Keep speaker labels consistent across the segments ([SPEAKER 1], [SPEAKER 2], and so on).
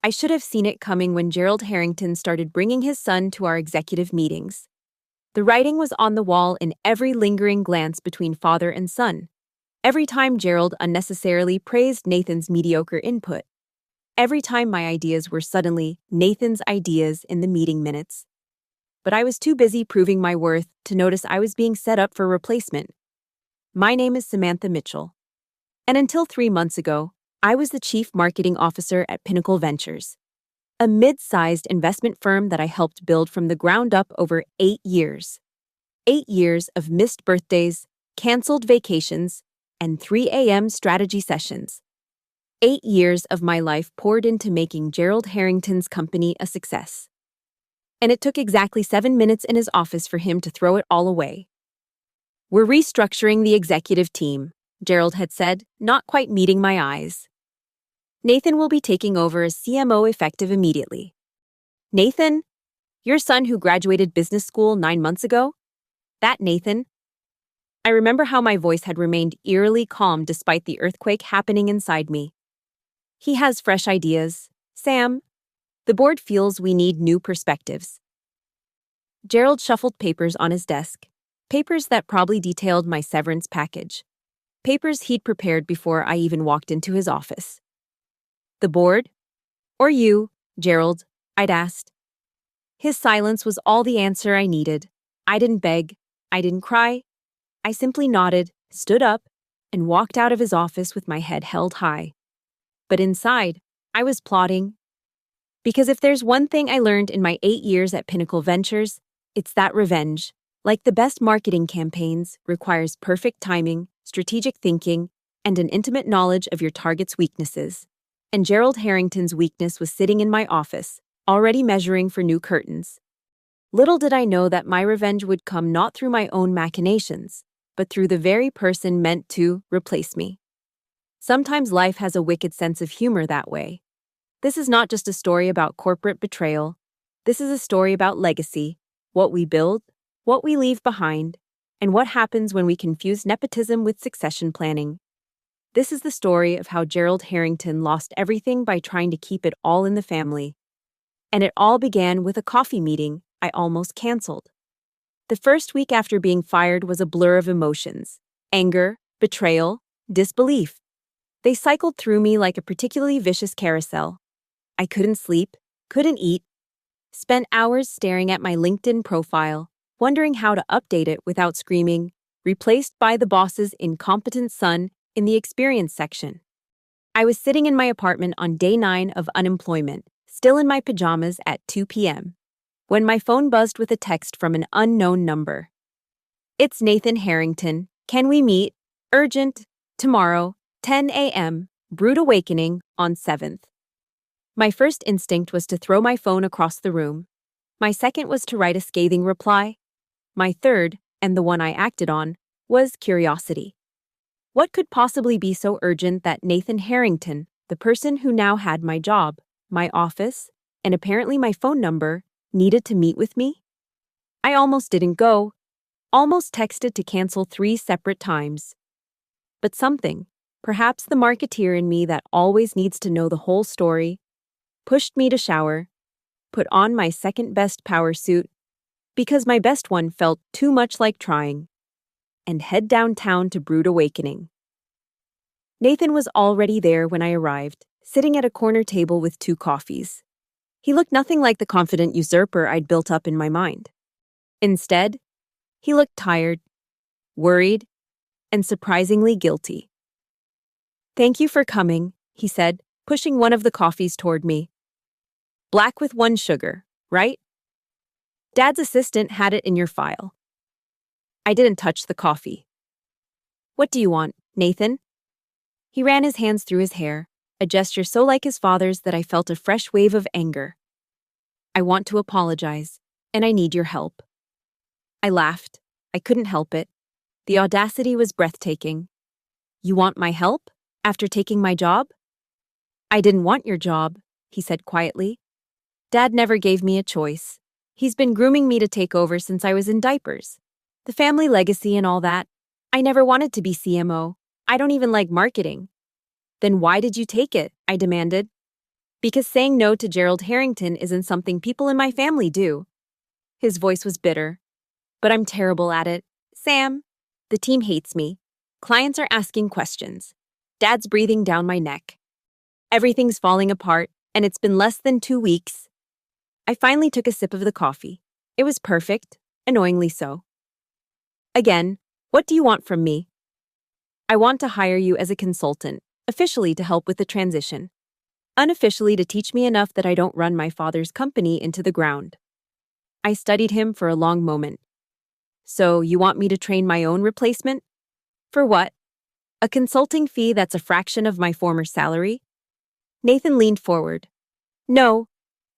[SPEAKER 1] I should have seen it coming when Gerald Harrington started bringing his son to our executive meetings. The writing was on the wall in every lingering glance between father and son. Every time Gerald unnecessarily praised Nathan's mediocre input. Every time my ideas were suddenly Nathan's ideas in the meeting minutes. But I was too busy proving my worth to notice I was being set up for replacement. My name is Samantha Mitchell. And until 3 months ago, I was the chief marketing officer at Pinnacle Ventures, a mid-sized investment firm that I helped build from the ground up over 8 years. 8 years of missed birthdays, canceled vacations, and 3 a.m. strategy sessions. 8 years of my life poured into making Gerald Harrington's company a success. And it took exactly 7 minutes in his office for him to throw it all away. "We're restructuring the executive team," Gerald had said, not quite meeting my eyes. "Nathan will be taking over as CMO effective immediately." "Nathan? Your son who graduated business school 9 months ago? That Nathan?" I remember how my voice had remained eerily calm despite the earthquake happening inside me. "He has fresh ideas. Sam, the board feels we need new perspectives." Gerald shuffled papers on his desk, papers that probably detailed my severance package, papers he'd prepared before I even walked into his office. "The board? Or you, Gerald?" I'd asked. His silence was all the answer I needed. I didn't beg. I didn't cry. I simply nodded, stood up, and walked out of his office with my head held high. But inside, I was plotting. Because if there's one thing I learned in my 8 years at Pinnacle Ventures, it's that revenge, like the best marketing campaigns, requires perfect timing, strategic thinking, and an intimate knowledge of your target's weaknesses. And Gerald Harrington's weakness was sitting in my office, already measuring for new curtains. Little did I know that my revenge would come not through my own machinations, but through the very person meant to replace me. Sometimes life has a wicked sense of humor that way. This is not just a story about corporate betrayal. This is a story about legacy, what we build, what we leave behind, and what happens when we confuse nepotism with succession planning. This is the story of how Gerald Harrington lost everything by trying to keep it all in the family. And it all began with a coffee meeting I almost canceled. The first week after being fired was a blur of emotions: anger, betrayal, disbelief. They cycled through me like a particularly vicious carousel. I couldn't sleep, couldn't eat, spent hours staring at my LinkedIn profile, wondering how to update it without screaming, "Replaced by the boss's incompetent son," in the experience section. I was sitting in my apartment on day 9 of unemployment, still in my pajamas at 2 p.m., when my phone buzzed with a text from an unknown number. "It's Nathan Harrington. Can we meet? Urgent. Tomorrow, 10 a.m., Brood Awakening on 7th. My first instinct was to throw my phone across the room. My second was to write a scathing reply. My third, and the one I acted on, was curiosity. What could possibly be so urgent that Nathan Harrington, the person who now had my job, my office, and apparently my phone number, needed to meet with me? I almost didn't go, almost texted to cancel 3 separate times. But something, perhaps the marketeer in me that always needs to know the whole story, pushed me to shower, put on my second-best power suit, because my best one felt too much like trying, and head downtown to Brood Awakening. Nathan was already there when I arrived, sitting at a corner table with 2 coffees. He looked nothing like the confident usurper I'd built up in my mind. Instead, he looked tired, worried, and surprisingly guilty. "Thank you for coming," he said, pushing one of the coffees toward me. "Black with 1 sugar, right? Dad's assistant had it in your file." I didn't touch the coffee. "What do you want, Nathan?" He ran his hands through his hair, a gesture so like his father's that I felt a fresh wave of anger. "I want to apologize, and I need your help." I laughed. I couldn't help it. The audacity was breathtaking. "You want my help? After taking my job?" "I didn't want your job," he said quietly. "Dad never gave me a choice. He's been grooming me to take over since I was in diapers. The family legacy and all that. I never wanted to be CMO. I don't even like marketing." "Then why did you take it?" I demanded. Because saying no to Gerald Harrington isn't something people in my family do. His voice was bitter. But I'm terrible at it. Sam, the team hates me. Clients are asking questions. Dad's breathing down my neck. Everything's falling apart, and it's been less than 2 weeks. I finally took a sip of the coffee. It was perfect, annoyingly so. Again, what do you want from me? I want to hire you as a consultant, officially to help with the transition. Unofficially to teach me enough that I don't run my father's company into the ground. I studied him for a long moment. So, you want me to train my own replacement? For what? A consulting fee that's a fraction of my former salary? Nathan leaned forward. No,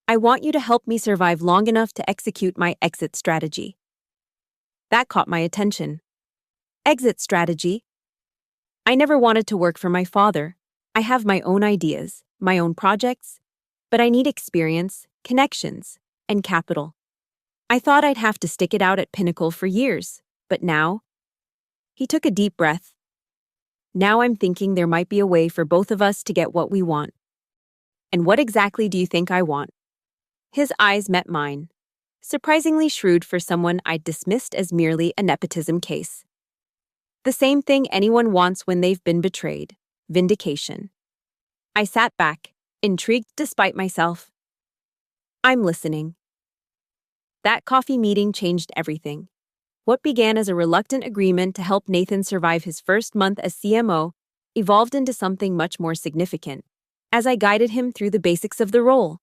[SPEAKER 1] I want you to help me survive long enough to execute my exit strategy. That caught my attention. Exit strategy? I never wanted to work for my father. I have my own ideas, my own projects, but I need experience, connections, and capital. I thought I'd have to stick it out at Pinnacle for years, but now... He took a deep breath. Now I'm thinking there might be a way for both of us to get what we want. And what exactly do you think I want? His eyes met mine, surprisingly shrewd for someone I'd dismissed as merely a nepotism case. The same thing anyone wants when they've been betrayed: vindication. I sat back, intrigued despite myself. I'm listening. That coffee meeting changed everything. What began as a reluctant agreement to help Nathan survive his first month as CMO evolved into something much more significant, as I guided him through the basics of the role.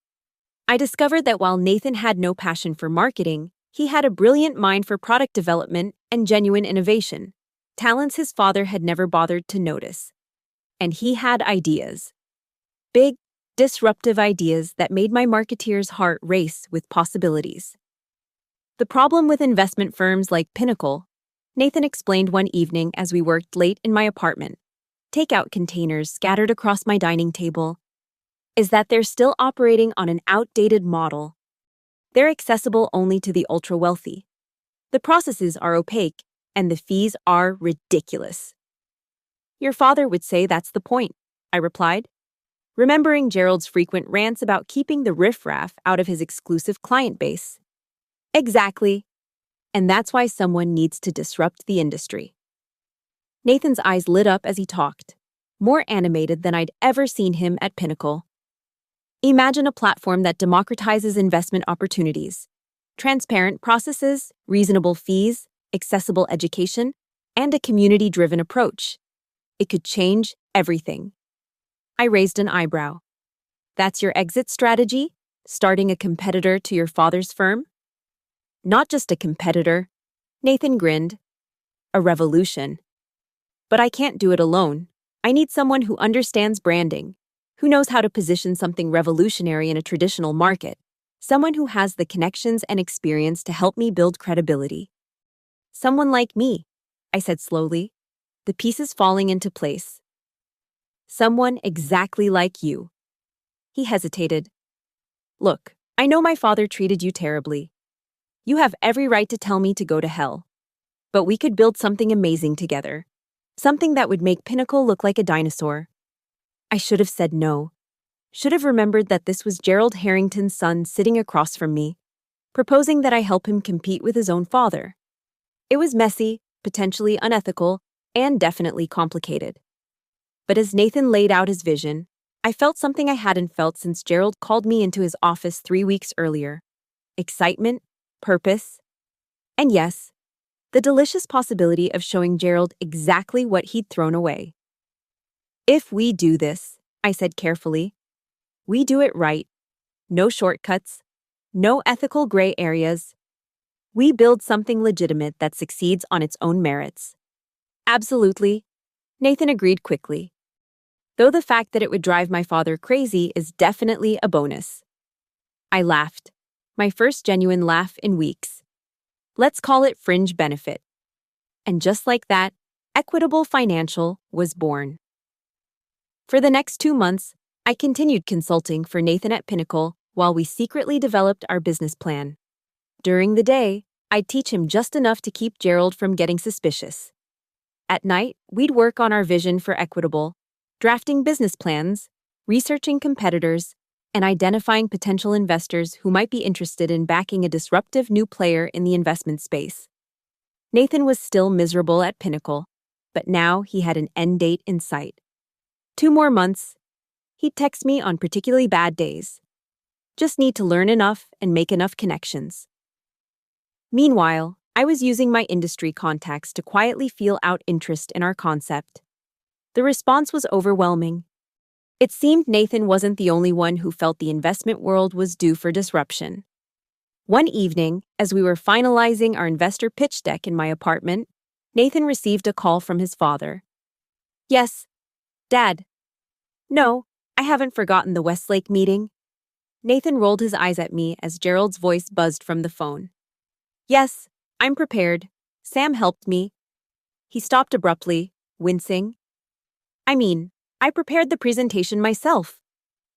[SPEAKER 1] I discovered that while Nathan had no passion for marketing, he had a brilliant mind for product development and genuine innovation, talents his father had never bothered to notice. And he had ideas. Big, disruptive ideas that made my marketeer's heart race with possibilities. The problem with investment firms like Pinnacle, Nathan explained one evening as we worked late in my apartment, takeout containers scattered across my dining table, is that they're still operating on an outdated model. They're accessible only to the ultra-wealthy. The processes are opaque, and the fees are ridiculous. Your father would say that's the point, I replied, remembering Gerald's frequent rants about keeping the riffraff out of his exclusive client base. Exactly. And that's why someone needs to disrupt the industry. Nathan's eyes lit up as he talked, more animated than I'd ever seen him at Pinnacle. Imagine a platform that democratizes investment opportunities, transparent processes, reasonable fees, accessible education, and a community-driven approach. It could change everything. I raised an eyebrow. That's your exit strategy? Starting a competitor to your father's firm? Not just a competitor. Nathan grinned. A revolution. But I can't do it alone. I need someone who understands branding, who knows how to position something revolutionary in a traditional market, someone who has the connections and experience to help me build credibility. Someone like me, I said slowly, the pieces falling into place. Someone exactly like you. He hesitated. Look, I know my father treated you terribly. You have every right to tell me to go to hell. But we could build something amazing together. Something that would make Pinnacle look like a dinosaur. I should have said no. Should have remembered that this was Gerald Harrington's son sitting across from me, proposing that I help him compete with his own father. It was messy, potentially unethical, and definitely complicated. But as Nathan laid out his vision, I felt something I hadn't felt since Gerald called me into his office 3 weeks earlier. Excitement, purpose, and yes, the delicious possibility of showing Gerald exactly what he'd thrown away. If we do this, I said carefully, we do it right. No shortcuts, no ethical gray areas. We build something legitimate that succeeds on its own merits. Absolutely, Nathan agreed quickly. Though the fact that it would drive my father crazy is definitely a bonus. I laughed, my first genuine laugh in weeks. Let's call it fringe benefit. And just like that, Equitable Financial was born. For the next 2 months, I continued consulting for Nathan at Pinnacle while we secretly developed our business plan. During the day, I'd teach him just enough to keep Gerald from getting suspicious. At night, we'd work on our vision for Equitable, drafting business plans, researching competitors, and identifying potential investors who might be interested in backing a disruptive new player in the investment space. Nathan was still miserable at Pinnacle, but now he had an end date in sight. 2 more months. He'd text me on particularly bad days. Just need to learn enough and make enough connections. Meanwhile, I was using my industry contacts to quietly feel out interest in our concept. The response was overwhelming. It seemed Nathan wasn't the only one who felt the investment world was due for disruption. One evening, as we were finalizing our investor pitch deck in my apartment, Nathan received a call from his father. "Yes, Dad." "No, I haven't forgotten the Westlake meeting." Nathan rolled his eyes at me as Gerald's voice buzzed from the phone. "Yes, I'm prepared. Sam helped me." He stopped abruptly, wincing. I prepared the presentation myself."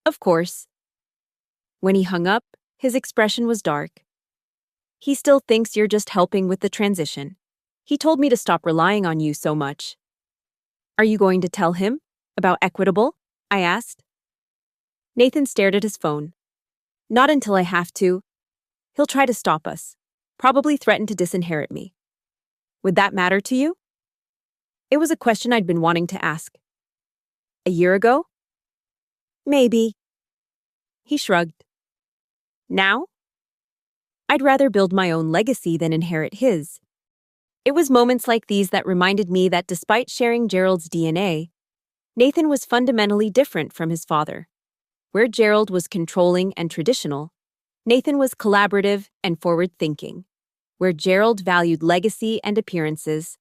[SPEAKER 1] "Of course." When he hung up, his expression was dark. "He still thinks you're just helping with the transition. He told me to stop relying on you so much." "Are you going to tell him? About Equitable?" I asked. Nathan stared at his phone. "Not until I have to. He'll try to stop us. Probably threaten to disinherit me." "Would that matter to you?" It was a question I'd been wanting to ask. "A year ago?" "Maybe." He shrugged. "Now?" "I'd rather build my own legacy than inherit his." It was moments like these that reminded me that despite sharing Gerald's DNA, Nathan was fundamentally different from his father. Where Gerald was controlling and traditional, Nathan was collaborative and forward-thinking. Where Gerald valued legacy and appearances,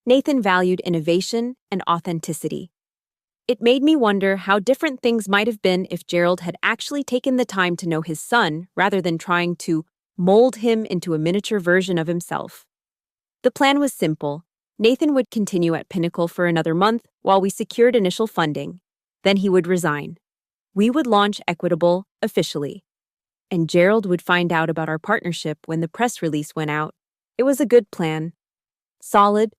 [SPEAKER 1] Nathan valued innovation and authenticity. It made me wonder how different things might have been if Gerald had actually taken the time to know his son rather than trying to mold him into a miniature version of himself. The plan was simple. Nathan would continue at Pinnacle for another month while we secured initial funding. Then he would resign. We would launch Equitable officially. And Gerald would find out about our partnership when the press release went out. It was a good plan. Solid.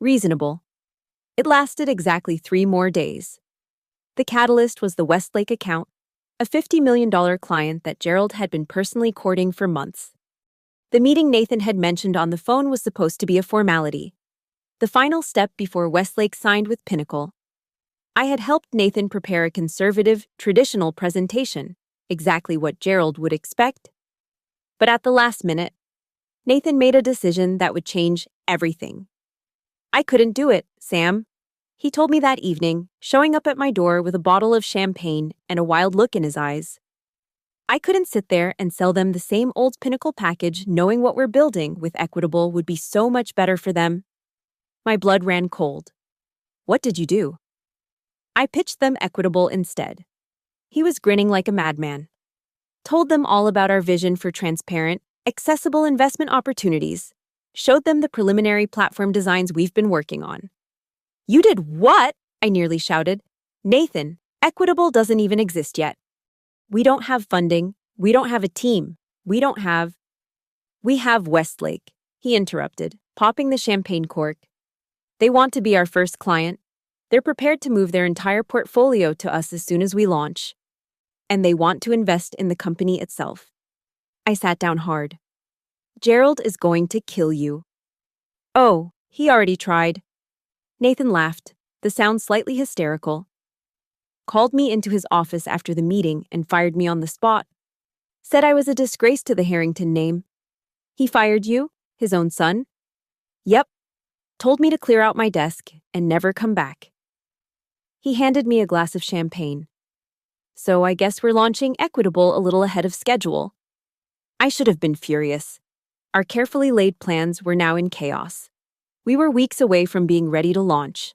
[SPEAKER 1] Reasonable. It lasted exactly 3 more days. The catalyst was the Westlake account, a $50 million client that Gerald had been personally courting for months. The meeting Nathan had mentioned on the phone was supposed to be a formality, the final step before Westlake signed with Pinnacle. I had helped Nathan prepare a conservative, traditional presentation, exactly what Gerald would expect. But at the last minute, Nathan made a decision that would change everything. "I couldn't do it, Sam," he told me that evening, showing up at my door with a bottle of champagne and a wild look in his eyes. "I couldn't sit there and sell them the same old Pinnacle package knowing what we're building with Equitable would be so much better for them." My blood ran cold. "What did you do?" "I pitched them Equitable instead." He was grinning like a madman. "Told them all about our vision for transparent, accessible investment opportunities. Showed them the preliminary platform designs we've been working on." "You did what?" I nearly shouted. "Nathan, Equitable doesn't even exist yet. We don't have funding. We don't have a team. We have Westlake," he interrupted, popping the champagne cork. "They want to be our first client. They're prepared to move their entire portfolio to us as soon as we launch. And they want to invest in the company itself." I sat down hard. "Gerald is going to kill you." "Oh, he already tried." Nathan laughed, the sound slightly hysterical. "Called me into his office after the meeting and fired me on the spot. Said I was a disgrace to the Harrington name." "He fired you? His own son?" "Yep. Told me to clear out my desk and never come back." He handed me a glass of champagne. "So I guess we're launching Equitable a little ahead of schedule." I should have been furious. Our carefully laid plans were now in chaos. We were weeks away from being ready to launch.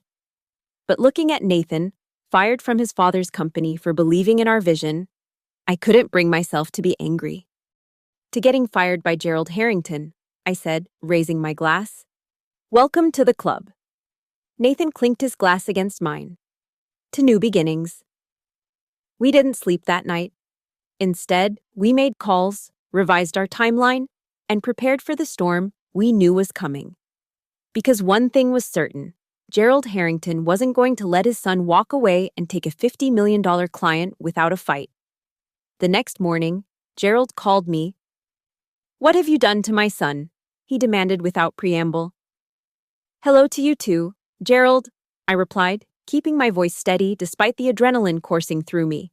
[SPEAKER 1] But looking at Nathan, fired from his father's company for believing in our vision, I couldn't bring myself to be angry. "To getting fired by Gerald Harrington," I said, raising my glass. "Welcome to the club." Nathan clinked his glass against mine. "To new beginnings." We didn't sleep that night. Instead, we made calls, revised our timeline, and prepared for the storm we knew was coming. Because one thing was certain, Gerald Harrington wasn't going to let his son walk away and take a $50 million client without a fight. The next morning, Gerald called me. "What have you done to my son?" he demanded without preamble. "Hello to you too, Gerald," I replied, keeping my voice steady despite the adrenaline coursing through me.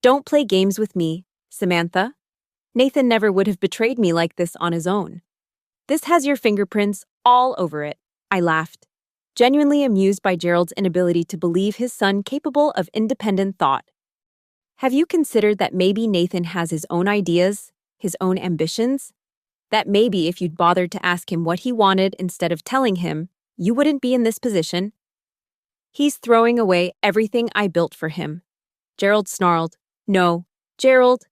[SPEAKER 1] "Don't play games with me, Samantha. Nathan never would have betrayed me like this on his own. This has your fingerprints all over it," I laughed, genuinely amused by Gerald's inability to believe his son capable of independent thought. "Have you considered that maybe Nathan has his own ideas, his own ambitions? That maybe if you'd bothered to ask him what he wanted instead of telling him, you wouldn't be in this position?" "He's throwing away everything I built for him," Gerald snarled. "No, Gerald.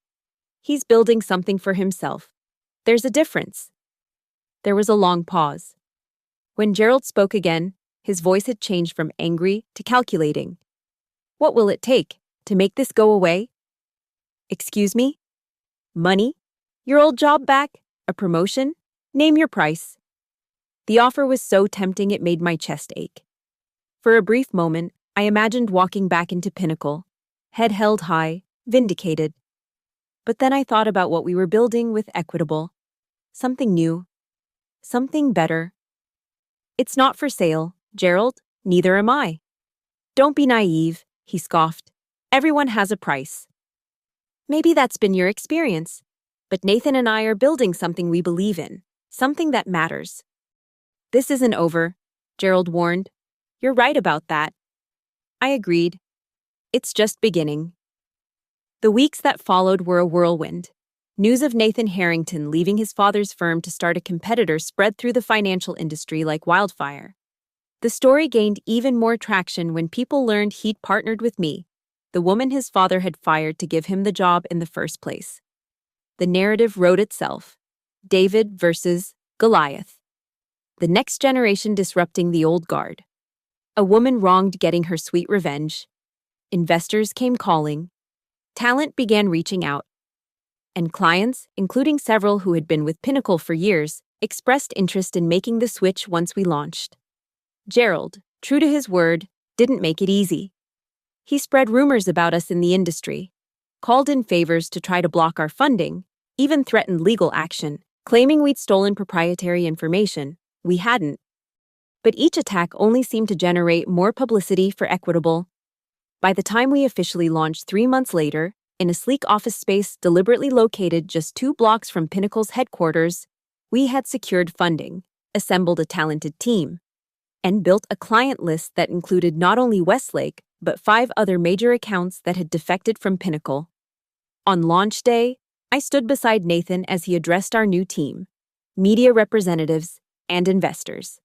[SPEAKER 1] He's building something for himself. There's a difference." There was a long pause. When Gerald spoke again, his voice had changed from angry to calculating. "What will it take to make this go away?" "Excuse me? Money? Your old job back? A promotion? Name your price." The offer was so tempting it made my chest ache. For a brief moment, I imagined walking back into Pinnacle, head held high, vindicated. But then I thought about what we were building with Equitable. Something new. Something better. "It's not for sale, Gerald. Neither am I." "Don't be naive," he scoffed. "Everyone has a price." "Maybe that's been your experience. But Nathan and I are building something we believe in, something that matters." "This isn't over," Gerald warned. "You're right about that." I agreed. "It's just beginning." The weeks that followed were a whirlwind. News of Nathan Harrington leaving his father's firm to start a competitor spread through the financial industry like wildfire. The story gained even more traction when people learned he'd partnered with me, the woman his father had fired to give him the job in the first place. The narrative wrote itself. David versus Goliath. The next generation disrupting the old guard. A woman wronged getting her sweet revenge. Investors came calling. Talent began reaching out. And clients, including several who had been with Pinnacle for years, expressed interest in making the switch once we launched. Gerald, true to his word, didn't make it easy. He spread rumors about us in the industry, called in favors to try to block our funding, even threatened legal action, claiming we'd stolen proprietary information. We hadn't. But each attack only seemed to generate more publicity for Equitable. By the time we officially launched 3 months later, in a sleek office space deliberately located just 2 blocks from Pinnacle's headquarters, we had secured funding, assembled a talented team, and built a client list that included not only Westlake, but 5 other major accounts that had defected from Pinnacle. On launch day, I stood beside Nathan as he addressed our new team, media representatives, and investors.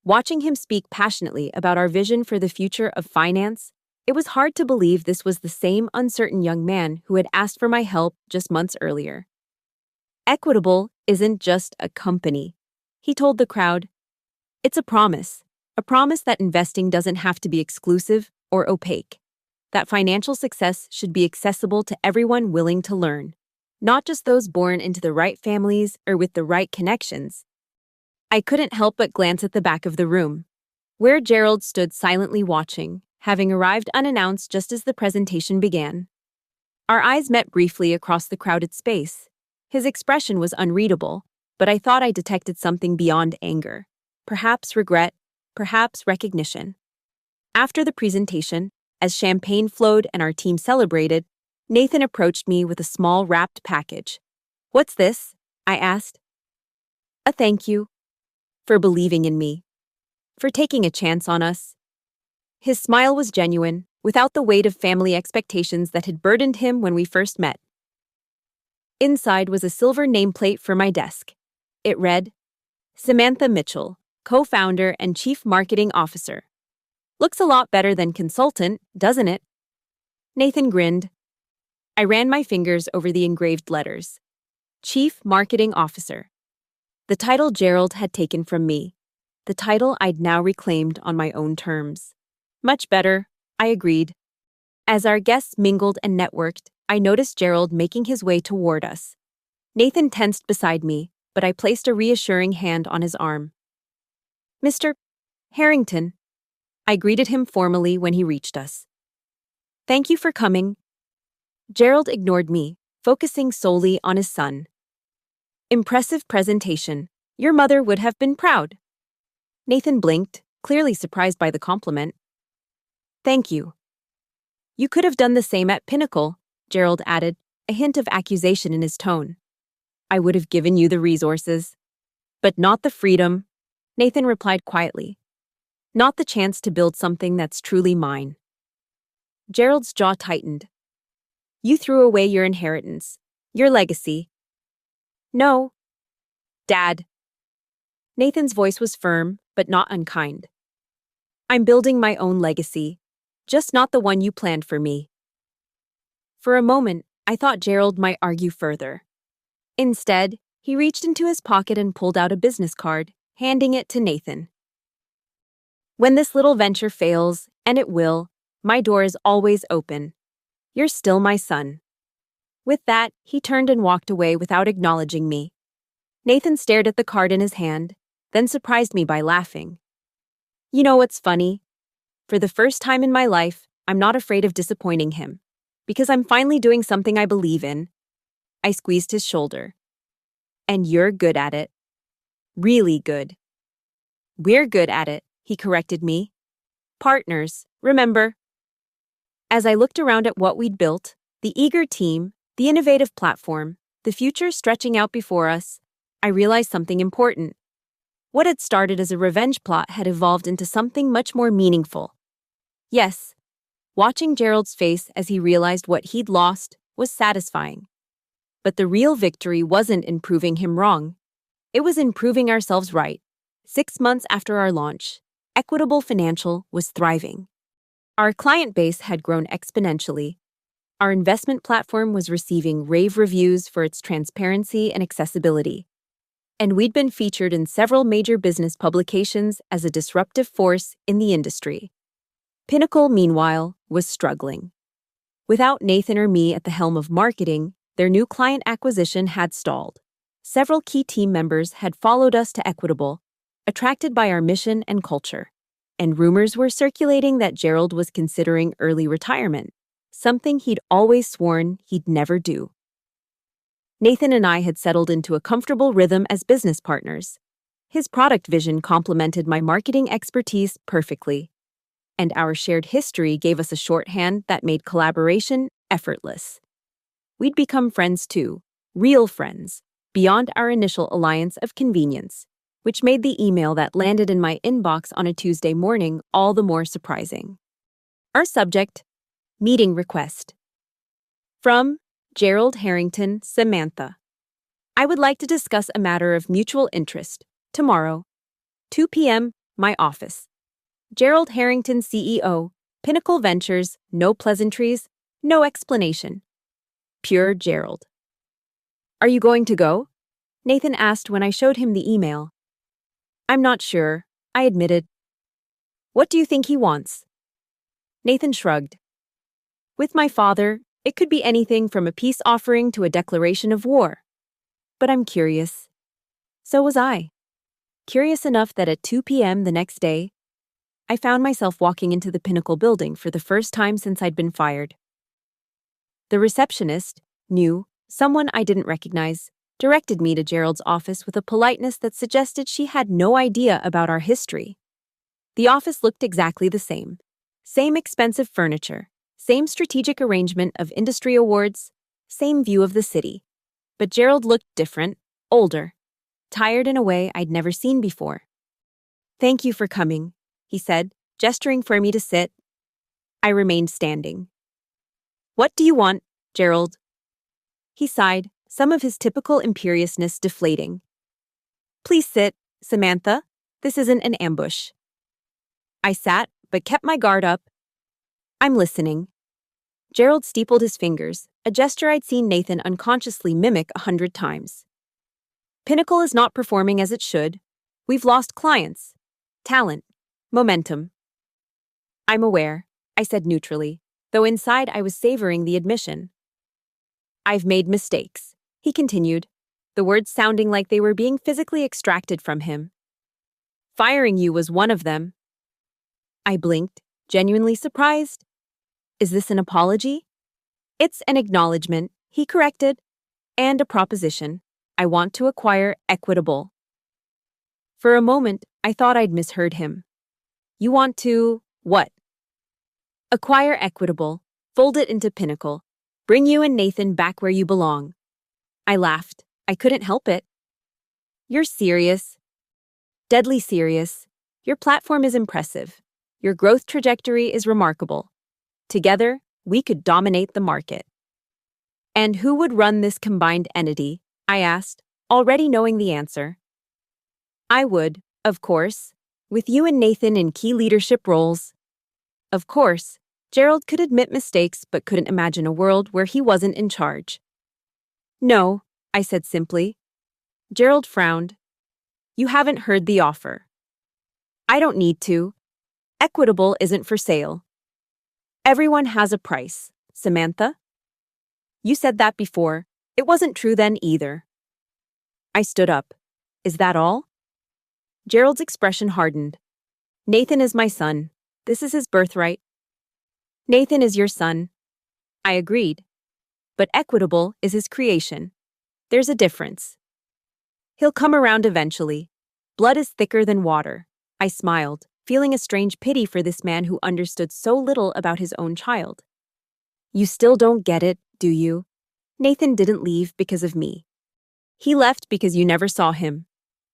[SPEAKER 1] Watching him speak passionately about our vision for the future of finance, it was hard to believe this was the same uncertain young man who had asked for my help just months earlier. "Equitable isn't just a company," he told the crowd. "It's a promise that investing doesn't have to be exclusive or opaque, that financial success should be accessible to everyone willing to learn, not just those born into the right families or with the right connections." I couldn't help but glance at the back of the room, where Gerald stood silently watching, having arrived unannounced just as the presentation began. Our eyes met briefly across the crowded space. His expression was unreadable, but I thought I detected something beyond anger. Perhaps regret, perhaps recognition. After the presentation, as champagne flowed and our team celebrated, Nathan approached me with a small wrapped package. "What's this?" I asked. "A thank you. For believing in me. For taking a chance on us." His smile was genuine, without the weight of family expectations that had burdened him when we first met. Inside was a silver nameplate for my desk. It read, "Samantha Mitchell, co-founder and chief marketing officer." "Looks a lot better than consultant, doesn't it?" Nathan grinned. I ran my fingers over the engraved letters. Chief Marketing Officer. The title Gerald had taken from me. The title I'd now reclaimed on my own terms. "Much better," I agreed. As our guests mingled and networked, I noticed Gerald making his way toward us. Nathan tensed beside me, but I placed a reassuring hand on his arm. "Mr. Harrington." I greeted him formally when he reached us. "Thank you for coming." Gerald ignored me, focusing solely on his son. Impressive presentation. Your mother would have been proud. Nathan blinked, clearly surprised by the compliment. Thank you. You could have done the same at Pinnacle, Gerald added, a hint of accusation in his tone. I would have given you the resources. But not the freedom, Nathan replied quietly. Not the chance to build something that's truly mine. Gerald's jaw tightened. You threw away your inheritance, your legacy. No. Dad. Nathan's voice was firm, but not unkind. I'm building my own legacy, just not the one you planned for me. For a moment, I thought Gerald might argue further. Instead, he reached into his pocket and pulled out a business card, handing it to Nathan. When this little venture fails, and it will, my door is always open. You're still my son. With that, he turned and walked away without acknowledging me. Nathan stared at the card in his hand, then surprised me by laughing. You know what's funny? For the first time in my life, I'm not afraid of disappointing him, because I'm finally doing something I believe in. I squeezed his shoulder. And you're good at it. Really good. We're good at it, he corrected me. Partners, remember? As I looked around at what we'd built, the eager team, the innovative platform, the future stretching out before us, I realized something important. What had started as a revenge plot had evolved into something much more meaningful. Yes, watching Gerald's face as he realized what he'd lost was satisfying. But the real victory wasn't in proving him wrong. It was in proving ourselves right. 6 months after our launch, Equitable Financial was thriving. Our client base had grown exponentially. Our investment platform was receiving rave reviews for its transparency and accessibility. And we'd been featured in several major business publications as a disruptive force in the industry. Pinnacle, meanwhile, was struggling. Without Nathan or me at the helm of marketing, their new client acquisition had stalled. Several key team members had followed us to Equitable, attracted by our mission and culture. And rumors were circulating that Gerald was considering early retirement, something he'd always sworn he'd never do. Nathan and I had settled into a comfortable rhythm as business partners. His product vision complemented my marketing expertise perfectly, and our shared history gave us a shorthand that made collaboration effortless. We'd become friends too, real friends, beyond our initial alliance of convenience, which made the email that landed in my inbox on a Tuesday morning all the more surprising. Our subject: meeting request. From Gerald Harrington, Samantha. I would like to discuss a matter of mutual interest. Tomorrow, 2 p.m., my office. Gerald Harrington, CEO, Pinnacle Ventures, no pleasantries, no explanation. Pure Gerald. Are you going to go? Nathan asked when I showed him the email. I'm not sure, I admitted. What do you think he wants? Nathan shrugged. With my father, it could be anything from a peace offering to a declaration of war. But I'm curious. So was I. Curious enough that at 2 p.m. the next day, I found myself walking into the Pinnacle building for the first time since I'd been fired. The receptionist, new, someone I didn't recognize, directed me to Gerald's office with a politeness that suggested she had no idea about our history. The office looked exactly the same. Same expensive furniture, same strategic arrangement of industry awards, same view of the city. But Gerald looked different, older, tired in a way I'd never seen before. Thank you for coming, he said, gesturing for me to sit. I remained standing. What do you want, Gerald? He sighed, some of his typical imperiousness deflating. Please sit, Samantha. This isn't an ambush. I sat, but kept my guard up. I'm listening. Gerald steepled his fingers, a gesture I'd seen Nathan unconsciously mimic 100 times. Pinnacle is not performing as it should. We've lost clients, talent, momentum. I'm aware, I said neutrally, though inside I was savoring the admission. I've made mistakes, he continued, the words sounding like they were being physically extracted from him. Firing you was one of them. I blinked, genuinely surprised. Is this an apology? It's an acknowledgement, he corrected, and a proposition. I want to acquire Equitable. For a moment, I thought I'd misheard him. You want to, what? Acquire Equitable, fold it into Pinnacle, bring you and Nathan back where you belong. I laughed. I couldn't help it. You're serious. Deadly serious. Your platform is impressive. Your growth trajectory is remarkable. Together, we could dominate the market. And who would run this combined entity? I asked, already knowing the answer. I would, of course, with you and Nathan in key leadership roles. Of course, Gerald could admit mistakes but couldn't imagine a world where he wasn't in charge. No, I said simply. Gerald frowned. You haven't heard the offer. I don't need to. Equitable isn't for sale. Everyone has a price, Samantha. You said that before. It wasn't true then either. I stood up. Is that all? Gerald's expression hardened. Nathan is my son. This is his birthright. Nathan is your son. I agreed. But Equitable is his creation. There's a difference. He'll come around eventually. Blood is thicker than water. I smiled, feeling a strange pity for this man who understood so little about his own child. You still don't get it, do you? Nathan didn't leave because of me. He left because you never saw him,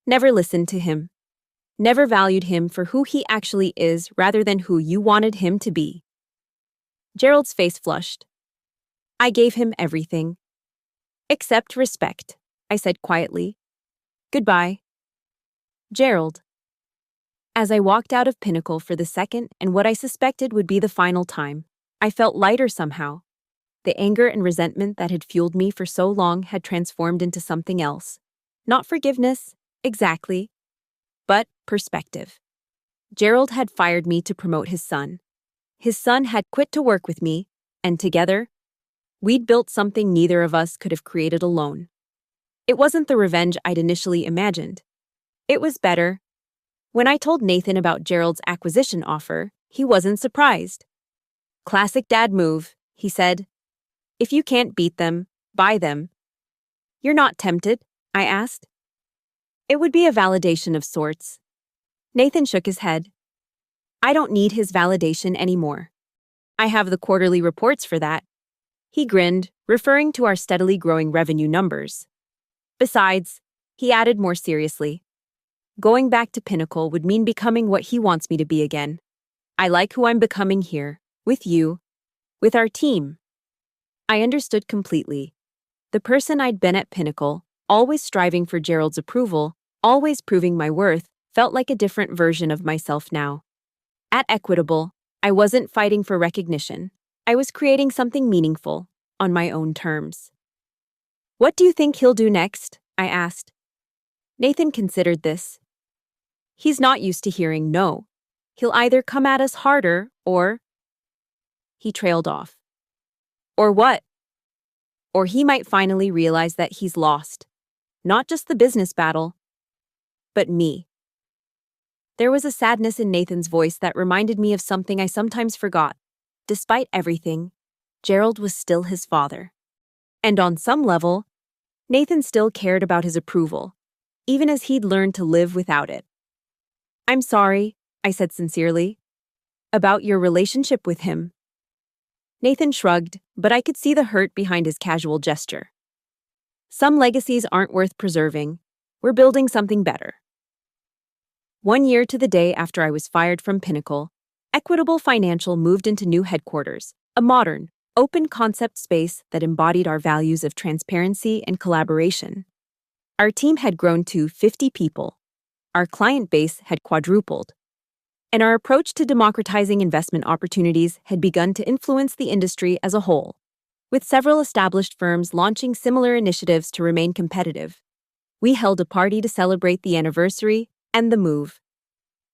[SPEAKER 1] never listened to him, never valued him for who he actually is rather than who you wanted him to be. Gerald's face flushed. I gave him everything. Except respect, I said quietly. Goodbye. Gerald. As I walked out of Pinnacle for the second and what I suspected would be the final time, I felt lighter somehow. The anger and resentment that had fueled me for so long had transformed into something else. Not forgiveness, exactly, but perspective. Gerald had fired me to promote his son. His son had quit to work with me, and together, we'd built something neither of us could have created alone. It wasn't the revenge I'd initially imagined. It was better. When I told Nathan about Gerald's acquisition offer, he wasn't surprised. Classic dad move, he said. If you can't beat them, buy them. You're not tempted? I asked. It would be a validation of sorts. Nathan shook his head. I don't need his validation anymore. I have the quarterly reports for that. He grinned, referring to our steadily growing revenue numbers. Besides, he added more seriously, going back to Pinnacle would mean becoming what he wants me to be again. I like who I'm becoming here, with you, with our team. I understood completely. The person I'd been at Pinnacle, always striving for Gerald's approval, always proving my worth, felt like a different version of myself now. At Equitable, I wasn't fighting for recognition. I was creating something meaningful, on my own terms. What do you think he'll do next? I asked. Nathan considered this. He's not used to hearing no. He'll either come at us harder or... He trailed off. Or what? Or he might finally realize that he's lost. Not just the business battle, but me. There was a sadness in Nathan's voice that reminded me of something I sometimes forgot. Despite everything, Gerald was still his father. And on some level, Nathan still cared about his approval, even as he'd learned to live without it. I'm sorry, I said sincerely, about your relationship with him. Nathan shrugged, but I could see the hurt behind his casual gesture. Some legacies aren't worth preserving. We're building something better. 1 year to the day after I was fired from Pinnacle, Equitable Financial moved into new headquarters, a modern, open-concept space that embodied our values of transparency and collaboration. Our team had grown to 50 people. Our client base had quadrupled. And our approach to democratizing investment opportunities had begun to influence the industry as a whole, with several established firms launching similar initiatives to remain competitive. We held a party to celebrate the anniversary and the move.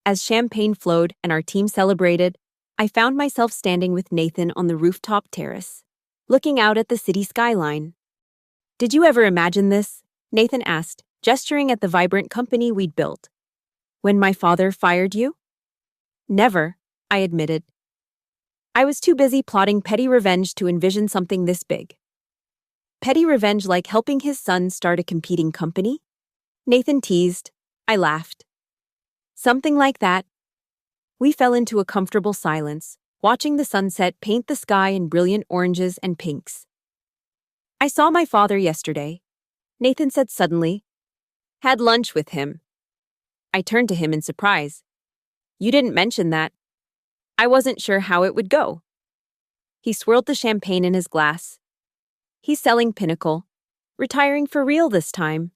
[SPEAKER 1] As champagne flowed and our team celebrated, I found myself standing with Nathan on the rooftop terrace, looking out at the city skyline. Did you ever imagine this? Nathan asked, gesturing at the vibrant company we'd built. When my father fired you? Never, I admitted. I was too busy plotting petty revenge to envision something this big. Petty revenge like helping his son start a competing company? Nathan teased. I laughed. Something like that. We fell into a comfortable silence, watching the sunset paint the sky in brilliant oranges and pinks. I saw my father yesterday, Nathan said suddenly. Had lunch with him. I turned to him in surprise. You didn't mention that. I wasn't sure how it would go. He swirled the champagne in his glass. He's selling Pinnacle, retiring for real this time.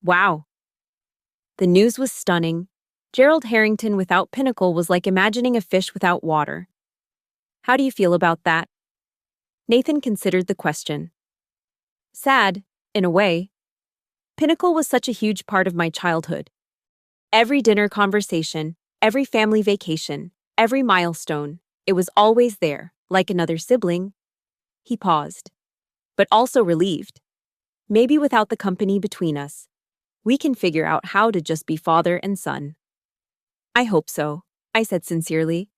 [SPEAKER 1] Wow. The news was stunning. Gerald Harrington without Pinnacle was like imagining a fish without water. How do you feel about that? Nathan considered the question. Sad, in a way. Pinnacle was such a huge part of my childhood. Every dinner conversation, every family vacation, every milestone, it was always there, like another sibling. He paused, but also relieved. Maybe without the company between us, we can figure out how to just be father and son. I hope so, I said sincerely.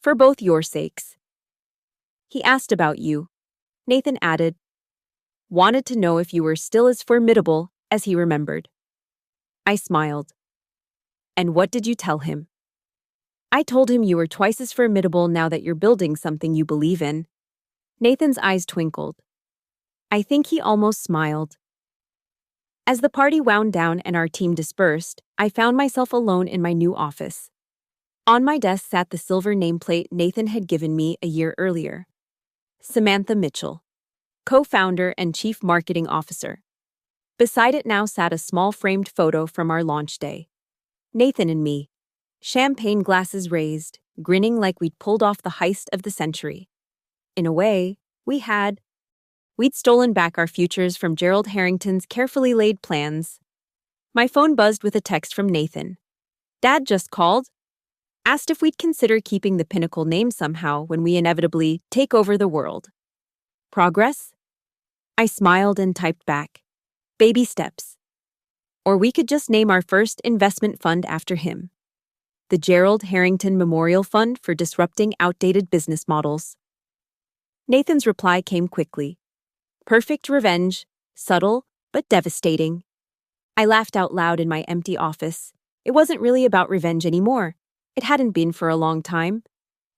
[SPEAKER 1] For both your sakes. He asked about you, Nathan added. Wanted to know if you were still as formidable as he remembered. I smiled. And what did you tell him? I told him you were twice as formidable now that you're building something you believe in. Nathan's eyes twinkled. I think he almost smiled. As the party wound down and our team dispersed, I found myself alone in my new office. On my desk sat the silver nameplate Nathan had given me a year earlier. Samantha Mitchell, co-founder and chief marketing officer. Beside it now sat a small framed photo from our launch day. Nathan and me, champagne glasses raised, grinning like we'd pulled off the heist of the century. In a way, we'd stolen back our futures from Gerald Harrington's carefully laid plans. My phone buzzed with a text from Nathan. Dad just called. Asked if we'd consider keeping the Pinnacle name somehow when we inevitably take over the world. Progress? I smiled and typed back. Baby steps. Or we could just name our first investment fund after him. The Gerald Harrington Memorial Fund for Disrupting Outdated Business Models. Nathan's reply came quickly. Perfect revenge, subtle but devastating. I laughed out loud in my empty office. It wasn't really about revenge anymore. It hadn't been for a long time.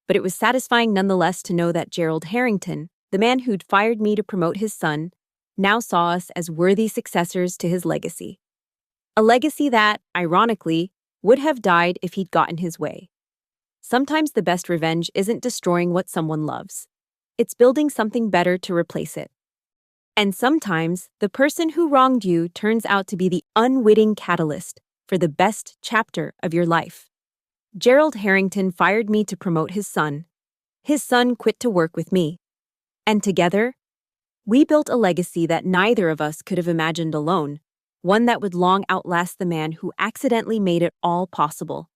[SPEAKER 1] But it was satisfying nonetheless to know that Gerald Harrington, the man who'd fired me to promote his son, now saw us as worthy successors to his legacy. A legacy that, ironically, would have died if he'd gotten his way. Sometimes the best revenge isn't destroying what someone loves. It's building something better to replace it. And sometimes, the person who wronged you turns out to be the unwitting catalyst for the best chapter of your life. Gerald Harrington fired me to promote his son. His son quit to work with me. And together, we built a legacy that neither of us could have imagined alone, one that would long outlast the man who accidentally made it all possible.